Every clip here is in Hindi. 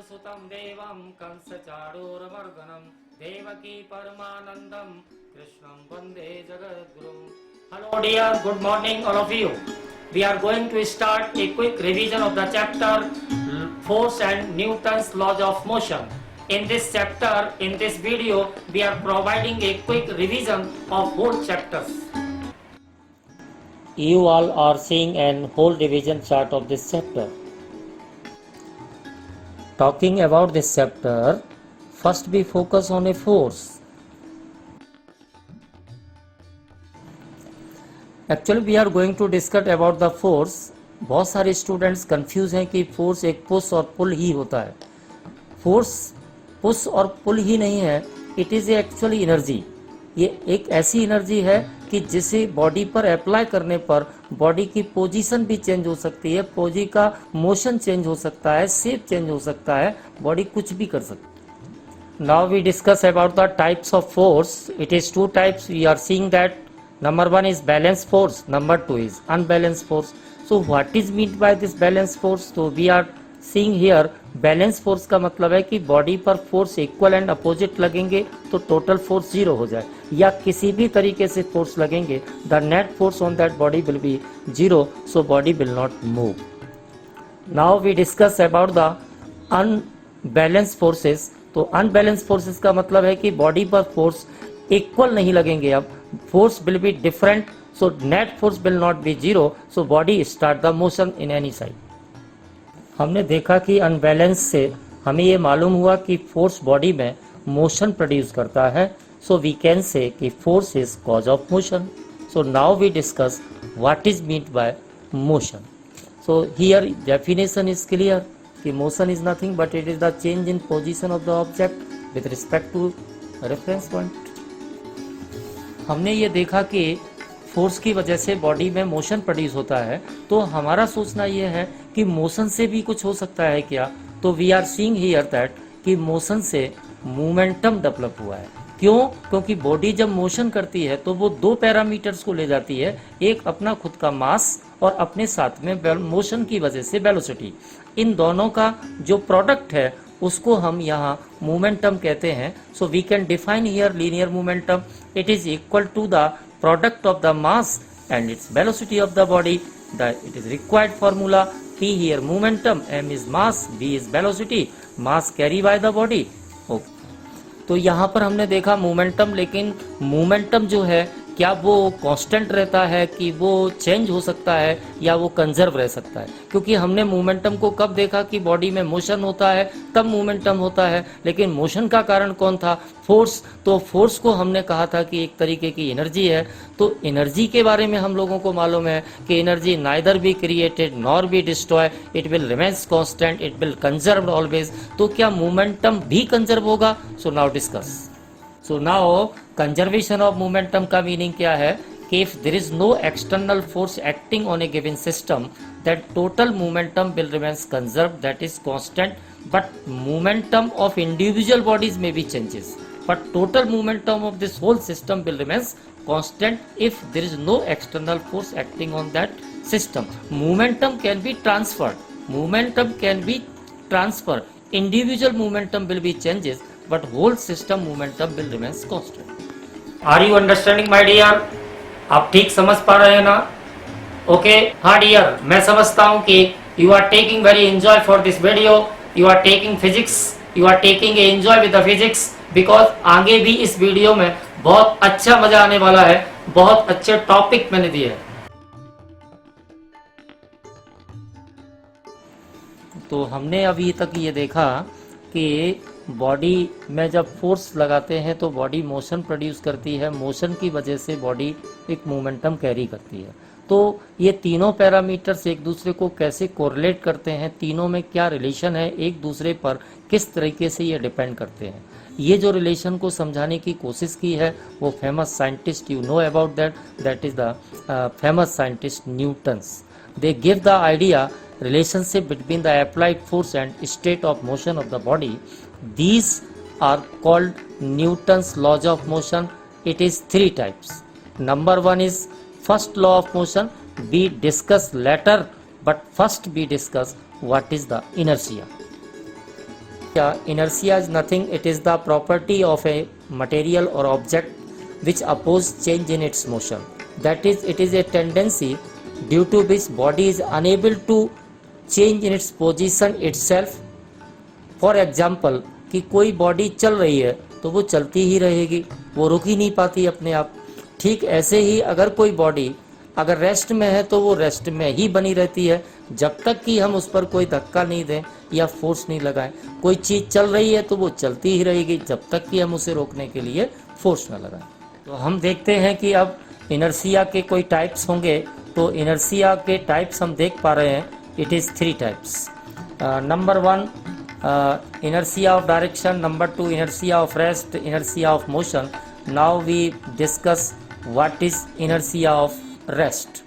सुतं देवं कंसचारूरमर्दनं देवकी परमानंदम कृष्णं वंदे जगद्गुरुं. Hello dear, good morning all of you. We are going to start a quick revision of the chapter Force and Newton's laws of motion. In this chapter, in this video, we are providing a quick revision of whole chapters. You all are seeing an whole revision chart of this chapter. Talking about this chapter, first we focus on a force. Actually we are going to discuss about the force. बहुत सारे स्टूडेंट्स कंफ्यूज हैं कि फोर्स एक पुश और पुल ही होता है. फोर्स पुश और पुल ही नहीं है, इट इज एक्चुअली एनर्जी. ये एक ऐसी एनर्जी है कि जिसे बॉडी पर अप्लाई करने पर बॉडी की पोजीशन भी चेंज हो सकती है, बॉडी का मोशन चेंज हो सकता है, शेप चेंज हो सकता है, बॉडी कुछ भी कर सकती है. Now we discuss about the types of force. It is two types. We are seeing that number 1 is balance force, number 2 is unbalanced force. So what is meant by this balance force? So we are seeing here balance force का मतलब है कि बॉडी पर फोर्स इक्वल एंड अपोजिट लगेंगे तो टोटल फोर्स जीरो हो जाए, या किसी भी तरीके से फोर्स लगेंगे the net force on that body will be zero, so body will not move. Now we discuss about the unbalance forces. तो अनबैलेंस फोर्सेस का मतलब है कि बॉडी पर फोर्स इक्वल नहीं लगेंगे, अब force will be different, so net force will not be zero, so body start the motion in any side. हमने देखा कि अनबैलेंस से हमें ये मालूम हुआ कि फोर्स बॉडी में मोशन प्रोड्यूस करता है, so we can say कि force is cause of motion. So now we discuss what is meant by motion. So here definition is clear कि motion is nothing but it is the change in position of the object with respect to reference point. हमने ये देखा कि फोर्स की वजह से बॉडी में मोशन प्रोड्यूस होता है, तो हमारा सोचना ये है कि मोशन से भी कुछ हो सकता है क्या. तो we are seeing here that कि मोशन से मोमेंटम डेवलप हुआ है. क्यों? क्योंकि बॉडी जब मोशन करती है तो वो दो पैरामीटर्स को ले जाती है, एक अपना खुद का मास और अपने साथ में मोशन की वजह से वेलोसिटी. इन दोनों का जो प्रोडक्ट है उसको हम यहाँ मोमेंटम कहते हैं. So we can define here linear momentum. It is equal to the product of the mass and its velocity of the body. It is required formula P here momentum, M is mass, V is velocity, mass carry by the body. तो यहाँ पर हमने देखा मोमेंटम, लेकिन मोमेंटम जो है क्या वो कांस्टेंट रहता है कि वो चेंज हो सकता है या वो कंजर्व रह सकता है. क्योंकि हमने मोमेंटम को कब देखा कि बॉडी में मोशन होता है तब मोमेंटम होता है, लेकिन मोशन का कारण कौन था? फोर्स. तो फोर्स को हमने कहा था कि एक तरीके की एनर्जी है. तो एनर्जी के बारे में हम लोगों को मालूम है कि energy neither be created nor be destroy, it will remains constant, it will conserved always. तो क्या मोमेंटम भी कंजर्व होगा? So now discuss. So now conservation of momentum का मीनिंग क्या है कि if there is no external force acting on a given system that total momentum will remains conserved, that is constant, but momentum of individual bodies में भी changes, but total momentum of this whole system will remains constant if there is no external force acting on that system. Momentum can be transferred. Momentum can be transferred. Individual momentum will be changes, but whole system momentum will remains constant. Are you understanding, my dear? आप ठीक समझ पा रहे हैं ना? Okay, हाँ dear, मैं समझता हूँ कि you are taking very enjoy for this video. You are taking physics. You are taking a enjoy with the physics. Because आगे भी इस वीडियो में बहुत अच्छा मजा आने वाला है, बहुत अच्छे टॉपिक मैंने दिए हैं. तो हमने अभी तक ये देखा कि बॉडी में जब फोर्स लगाते हैं तो बॉडी मोशन प्रोड्यूस करती है, मोशन की वजह से बॉडी एक मोमेंटम कैरी करती है. तो ये तीनों पैरामीटर्स एक दूसरे को कैसे कोरिलेट करते हैं, तीनों में क्या रिलेशन है, एक दूसरे पर किस तरीके से ये डिपेंड करते हैं, ये जो रिलेशन को समझाने की कोशिश की है वो famous scientist, you know about that is the famous scientist Newton's. They give the idea relationship between the applied force and state of motion of the body. These are called Newton's laws of motion. It is three types. Number 1 is first law of motion. We discuss later, but first we discuss what is the inertia. Inertia is nothing, it is the property of a material or object which oppose change in its motion. That is, it is a tendency due to which body is unable to change in its position itself. For example, कि कोई बॉडी चल रही है तो वो चलती ही रहेगी, वो रुक ही नहीं पाती अपने आप। ठीक ऐसे ही अगर कोई बॉडी अगर रेस्ट में है तो वो रेस्ट में ही बनी रहती है जब तक कि हम उस पर कोई धक्का नहीं दें या फोर्स नहीं लगाएं। कोई चीज़ चल रही है तो वो चलती ही रहेगी जब तक कि हम उसे रोकने के लिए फोर्स न लगाएं। तो हम देखते हैं कि अब इनर्शिया के कोई टाइप्स होंगे, तो इनर्शिया के टाइप्स हम देख पा रहे हैं। It is 3 types. Number 1 inertia of direction, number 2 inertia of rest, inertia of motion. Now we discuss what is inertia of rest.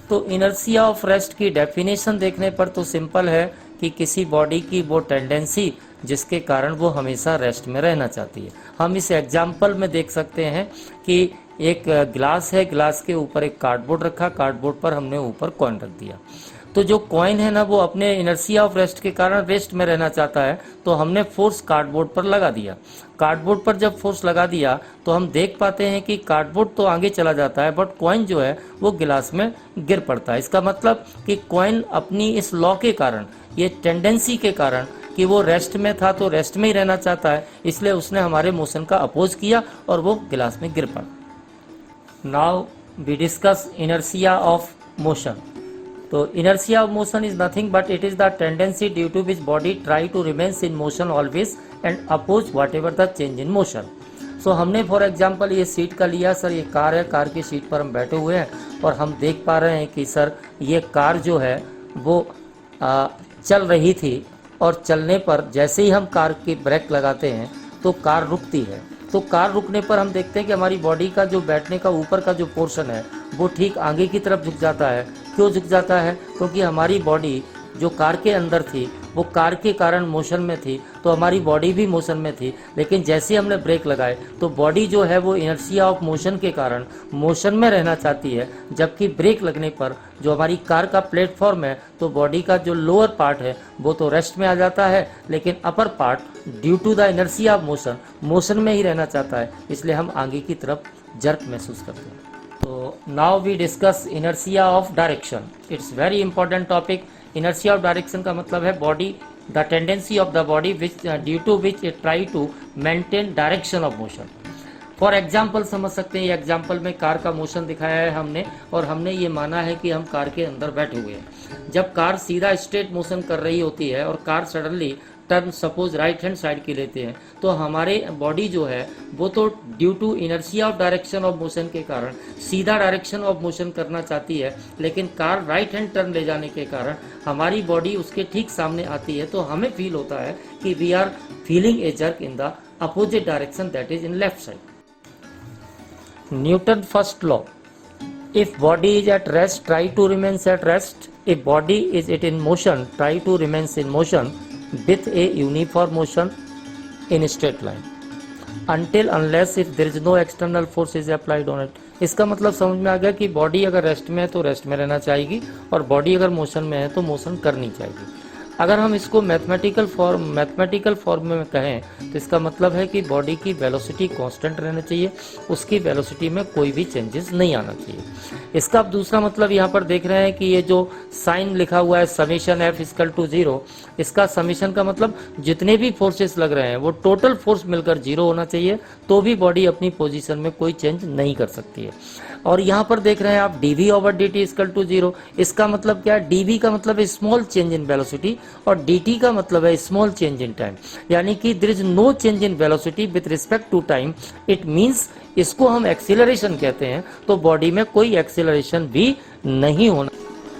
तो inertia of rest की डेफिनेशन देखने पर तो सिंपल है कि किसी बॉडी की वो टेंडेंसी जिसके कारण वो हमेशा रेस्ट में रहना चाहती है। हम इस एग्जाम्पल में देख सकते हैं कि एक ग्लास है, ग्लास के ऊपर एक कार्डबोर्ड रखा, कार्डबोर्ड पर हमने ऊपर कॉइन रख दिया। तो जो कॉइन है ना वो अपने इनर्शिया ऑफ रेस्ट के कारण रेस्ट में रहना चाहता है, तो हमने फोर्स कार्डबोर्ड पर लगा दिया। कार्डबोर्ड पर जब फोर्स लगा दिया तो हम देख पाते हैं कि कार्डबोर्ड तो आगे चला जाता है बट कॉइन जो है वो गिलास में गिर पड़ता है। इसका मतलब कि कॉइन अपनी इस लॉ के कारण, ये टेंडेंसी के कारण कि वो रेस्ट में था तो रेस्ट में ही रहना चाहता है, इसलिए उसने हमारे मोशन का अपोज किया और वो गिलास में गिर पड़ा। Now we discuss inertia of motion. तो inertia of motion is nothing but it is the tendency due to which body try to remains in motion always and oppose whatever the change in motion. So हमने फॉर एग्जांपल ये सीट का लिया, सर ये कार है, कार की सीट पर हम बैठे हुए हैं और हम देख पा रहे हैं कि सर ये कार जो है वो चल रही थी और चलने पर जैसे ही हम कार की ब्रेक लगाते हैं तो कार रुकती है। तो कार रुकने पर हम देखते हैं कि हमारी बॉडी का जो बैठने का ऊपर का जो पोर्शन है वो ठीक आगे की तरफ झुक जाता है। क्यों झुक जाता है? क्योंकि हमारी बॉडी जो कार के अंदर थी वो कार के कारण मोशन में थी, तो हमारी बॉडी भी मोशन में थी। लेकिन जैसे हमने ब्रेक लगाए तो बॉडी जो है वो इनर्शिया ऑफ मोशन के कारण मोशन में रहना चाहती है, जबकि ब्रेक लगने पर जो हमारी कार का प्लेटफॉर्म है तो बॉडी का जो लोअर पार्ट है वो तो रेस्ट में आ जाता है, लेकिन upper part due to the inertia of motion motion में ही रहना चाहता है, इसलिए हम आगे की तरफ जर्क महसूस करते हैं। तो now we discuss inertia of direction. It's very important topic. Inertia of direction का मतलब है body, the tendency of the body which due to which it try to maintain direction of motion. For example समझ सकते हैं, ये एग्जाम्पल में कार का मोशन दिखाया है हमने और हमने ये माना है कि हम कार के अंदर बैठे हुए हैं। जब कार सीधा स्ट्रेट मोशन कर रही होती है और car suddenly turn suppose right hand side की लेते हैं तो हमारे बॉडी जो है वो तो due to inertia of direction of motion के कारण सीधा डायरेक्शन ऑफ मोशन करना चाहती है, लेकिन कार राइट हैंड टर्न ले जाने के कारण हमारी बॉडी उसके ठीक सामने आती है, तो हमें फील होता है कि we are feeling a jerk in the opposite direction, that is in left side. Newton first law, if body is at rest try to remains at rest, if body is it in motion try to remains in motion with a uniform motion in straight line until unless if there is no external force is applied on it। इसका मतलब समझ में आ गया कि बॉडी अगर रेस्ट में है तो रेस्ट में रहना चाहेगी और बॉडी अगर मोशन में है तो मोशन करनी चाहिए। अगर हम इसको मैथमेटिकल फॉर्म में कहें तो इसका मतलब है कि बॉडी की वेलोसिटी कांस्टेंट रहना चाहिए, उसकी वेलोसिटी में कोई भी चेंजेस नहीं आना चाहिए। इसका अब दूसरा मतलब यहाँ पर देख रहे हैं कि ये जो साइन लिखा हुआ है समेशन एफ इक्वल टू 0, इसका समेशन का मतलब जितने भी फोर्सेस लग रहे हैं वो टोटल फोर्स मिलकर 0 होना चाहिए, तो भी बॉडी अपनी पोजीशन में कोई चेंज नहीं कर सकती है। और यहाँ पर देख रहे हैं आप dv over dt equal to 0, इसका मतलब क्या है? dv का मतलब है स्मॉल चेंज इन वेलोसिटी और dt का मतलब है स्मॉल चेंज इन टाइम, यानी कि there is no change in velocity with respect to time. It means इसको हम एक्सीलरेशन कहते हैं, तो बॉडी में कोई एक्सीलरेशन भी नहीं होना।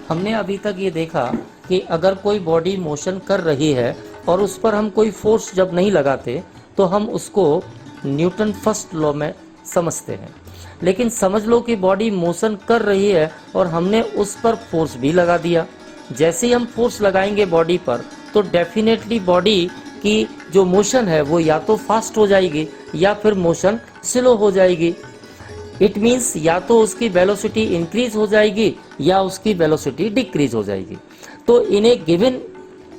हमने अभी तक ये देखा कि अगर कोई बॉडी मोशन कर रही है और उस पर हम कोई फोर्स जब नहीं लगाते तो हम उसको न्यूटन फर्स्ट लॉ में समझते हैं। लेकिन समझ लो कि बॉडी मोशन कर रही है और हमने उस पर फोर्स भी लगा दिया। जैसे ही हम फोर्स लगाएंगे बॉडी पर तो डेफिनेटली बॉडी की जो मोशन है वो या तो फास्ट हो जाएगी या फिर मोशन स्लो हो जाएगी। इट मीन्स या तो उसकी वेलोसिटी इंक्रीज हो जाएगी या उसकी वेलोसिटी डिक्रीज हो जाएगी। तो इन ए गिवन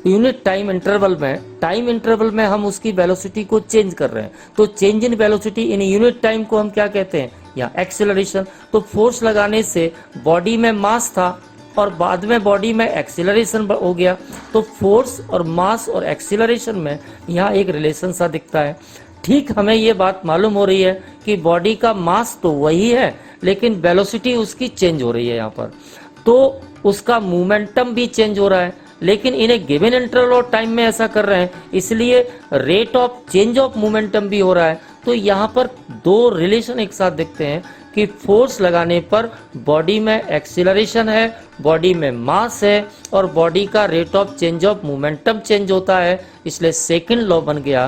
यूनिट टाइम इंटरवल में हम उसकी वेलोसिटी को चेंज कर रहे हैं, तो change in velocity in unit time को हम क्या कहते हैं, या एक्सेलरेशन। तो फोर्स लगाने से बॉडी में मास था और बाद में बॉडी में एक्सेलरेशन हो गया, तो फोर्स और मास और एक्सेलरेशन में यहाँ एक रिलेशन सा दिखता है। ठीक हमें ये बात मालूम हो रही है कि बॉडी का मास तो वही है लेकिन वेलोसिटी उसकी चेंज हो रही है यहाँ पर, तो उसका मोमेंटम भी चेंज हो रहा है, लेकिन इन्हें गिवन इंटरवल और टाइम में ऐसा कर रहे हैं, इसलिए rate of change of momentum भी हो रहा है। तो यहाँ पर दो रिलेशन एक साथ दिखते हैं कि फोर्स लगाने पर बॉडी में एक्सीलरेशन है, बॉडी में मास है और बॉडी का rate of change of momentum change होता है। इसलिए सेकंड लॉ बन गया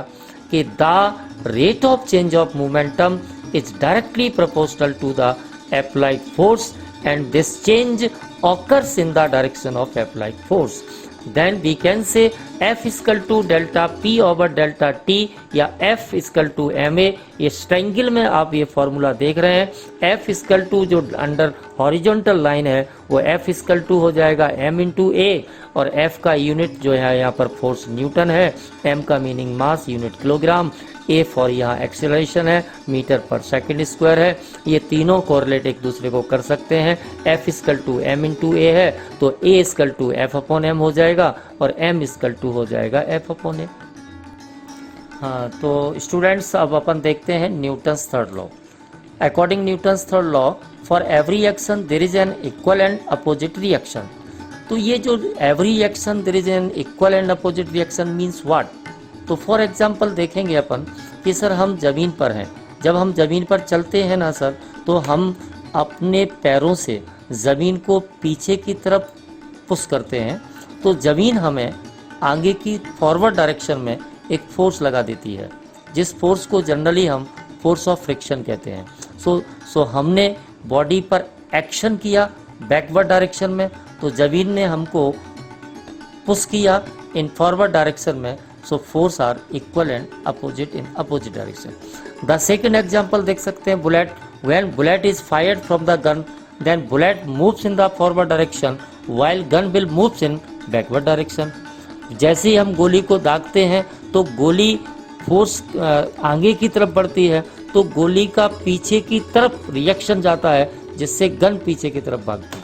कि the rate of change of momentum is directly proportional to the applied force and this change occurs in the direction of applied force. Then we can say F is equal to delta P over delta T या F is equal to ma। ये ट्रायंगल में आप ये फॉर्मूला देख रहे हैं, F is equal to जो अंडर हॉरिजॉन्टल लाइन है वो F is equal to हो जाएगा m इंटू a और F का यूनिट जो है यहाँ पर फोर्स न्यूटन है, m का meaning mass unit kilogram, a for यहाँ एक्सेलरेशन है, मीटर पर सेकंड स्क्वायर है। ये तीनों कोरिलेट एक दूसरे को कर सकते हैं। F equal to m into a है तो a equal to f upon m हो जाएगा और m इक्वल टू हो जाएगा f अपॉन a। हाँ, तो स्टूडेंट्स अब अपन देखते हैं Newton's third law. According Newton's third law for every action there is an equal and opposite reaction. तो ये जो every action there is an equal and opposite reaction means what. तो फॉर एग्जांपल देखेंगे अपन कि सर हम ज़मीन पर हैं, जब हम ज़मीन पर चलते हैं ना सर, तो हम अपने पैरों से ज़मीन को पीछे की तरफ पुश करते हैं, तो ज़मीन हमें आगे की फॉरवर्ड डायरेक्शन में एक फोर्स लगा देती है, जिस फोर्स को जनरली हम फोर्स ऑफ फ्रिक्शन कहते हैं। सो हमने बॉडी पर एक्शन किया बैकवर्ड डायरेक्शन में, तो ज़मीन ने हमको पुश किया इन फॉरवर्ड डायरेक्शन में, so force are equal and opposite in opposite direction. The second example देख सकते हैं bullet, when bullet is fired from the gun then bullet moves in the forward direction while gun will moves in backward direction. जैसे ही हम गोली को दागते हैं तो गोली फोर्स आगे की तरफ बढ़ती है, तो गोली का पीछे की तरफ रिएक्शन जाता है जिससे गन पीछे की तरफ भागती है।